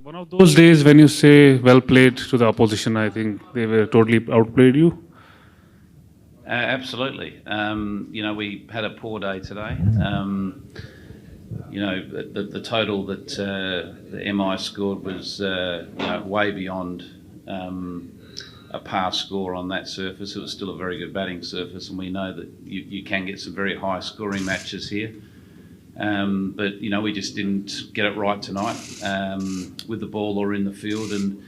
One of those days when you say well played to the opposition, I think they were totally outplayed you. Absolutely. We had a poor day today. The total that the MI scored was way beyond a pass score on that surface. It was still a very good batting surface, and we know that you can get some very high scoring matches here. But we just didn't get it right tonight with the ball or in the field, and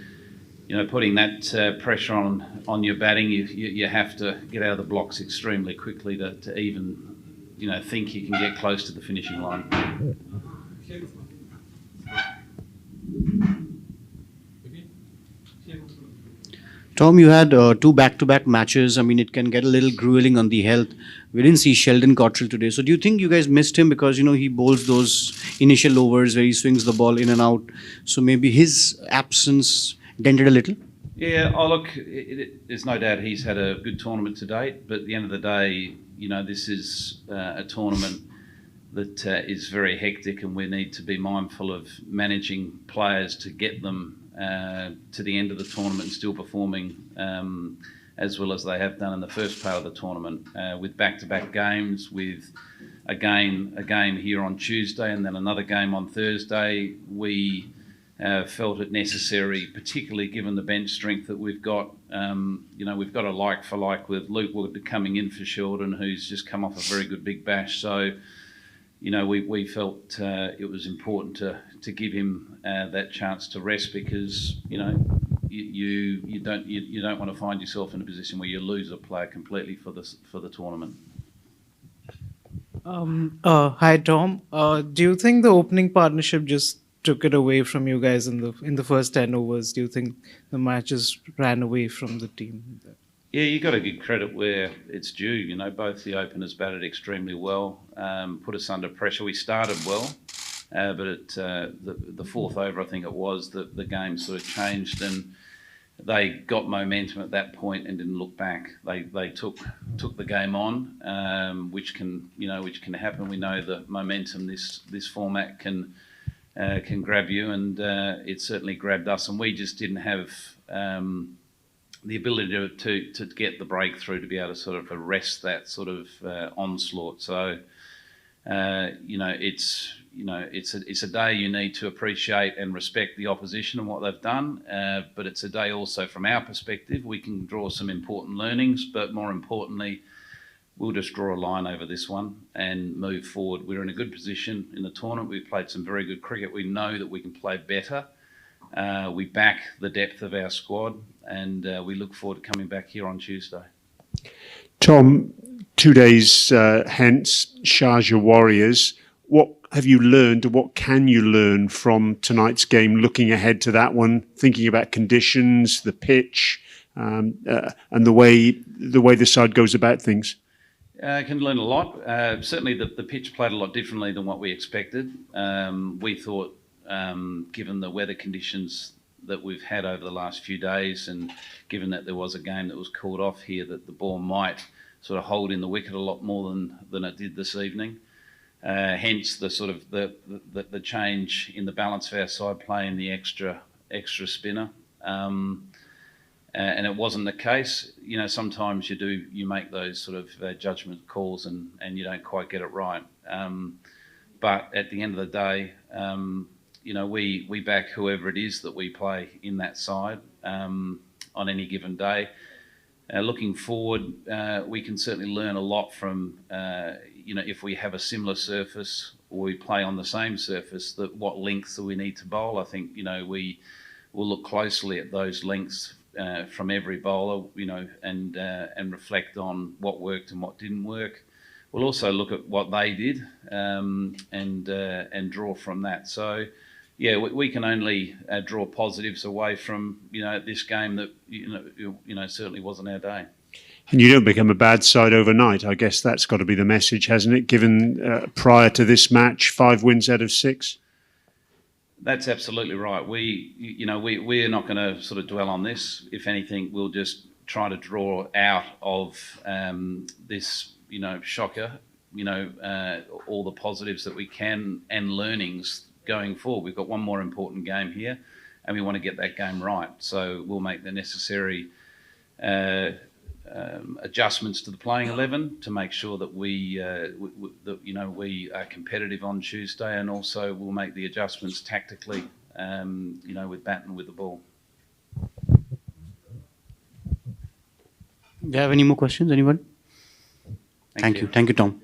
putting that pressure on your batting, you have to get out of the blocks extremely quickly to even think you can get close to the finishing line. Tom, you had two back-to-back matches. I mean, it can get a little grueling on the health. We didn't see Sheldon Cottrell today. So do you think you guys missed him because, he bowls those initial overs where he swings the ball in and out? So maybe his absence dented a little? Yeah, look, there's no doubt he's had a good tournament to date. But at the end of the day, this is a tournament that is very hectic, and we need to be mindful of managing players to get them to the end of the tournament and still performing as well as they have done in the first part of the tournament, with back-to-back games, with a game here on Tuesday and then another game on Thursday. We felt it necessary, particularly given the bench strength that we've got. We've got a like for like with Luke Wood coming in for Sheldon, who's just come off a very good big bash. So we felt it was important to give him that chance to rest, because you don't want to find yourself in a position where you lose a player completely for the tournament. Hi Tom. Do you think the opening partnership just took it away from you guys in the first 10 overs? Do you think the match just ran away from the team? Yeah, you got to give credit where it's due. Both the openers batted extremely well, put us under pressure. We started well, but at the fourth over, I think it was, the game sort of changed, and they got momentum at that point and didn't look back. They took the game on, which can happen. We know the momentum this format can grab you, and it certainly grabbed us, and we just didn't have the ability to get the breakthrough to be able to sort of arrest that sort of onslaught. So it's a day you need to appreciate and respect the opposition and what they've done, but it's a day also from our perspective we can draw some important learnings, but more importantly we'll just draw a line over this one and move forward. We're in a good position in the tournament. We've played some very good cricket. We know that we can play better. We back the depth of our squad, and we look forward to coming back here on Tuesday. Tom, 2 days hence, Sharjah Warriors. What have you learned, or what can you learn from tonight's game, looking ahead to that one, thinking about conditions, the pitch, and the way the side goes about things? I can learn a lot. Certainly the pitch played a lot differently than what we expected. We thought, given the weather conditions that we've had over the last few days, and given that there was a game that was called off here, that the ball might sort of hold in the wicket a lot more than it did this evening. Hence the sort of the change in the balance of our side, playing the extra spinner. And it wasn't the case. Sometimes you make those sort of judgment calls and you don't quite get it right. But at the end of the day, we back whoever it is that we play in that side on any given day. Looking forward, we can certainly learn a lot from, if we have a similar surface or we play on the same surface, that what lengths do we need to bowl. I think, we will look closely at those lengths from every bowler, and reflect on what worked and what didn't work. We'll also look at what they did and draw from that. So, yeah, we can only draw positives away from this game that certainly wasn't our day. And you don't become a bad side overnight. I guess that's got to be the message, hasn't it? Given prior to this match, 5 wins out of 6. That's absolutely right. We're not going to sort of dwell on this. If anything, we'll just try to draw out of this, shocker, all the positives that we can and learnings going forward. We've got one more important game here, and we want to get that game right. So we'll make the necessary adjustments to the playing 11 to make sure that we are competitive on Tuesday, and also we'll make the adjustments tactically, with bat and with the ball. Do you have any more questions, anyone? Thank you. Thank you, Tom.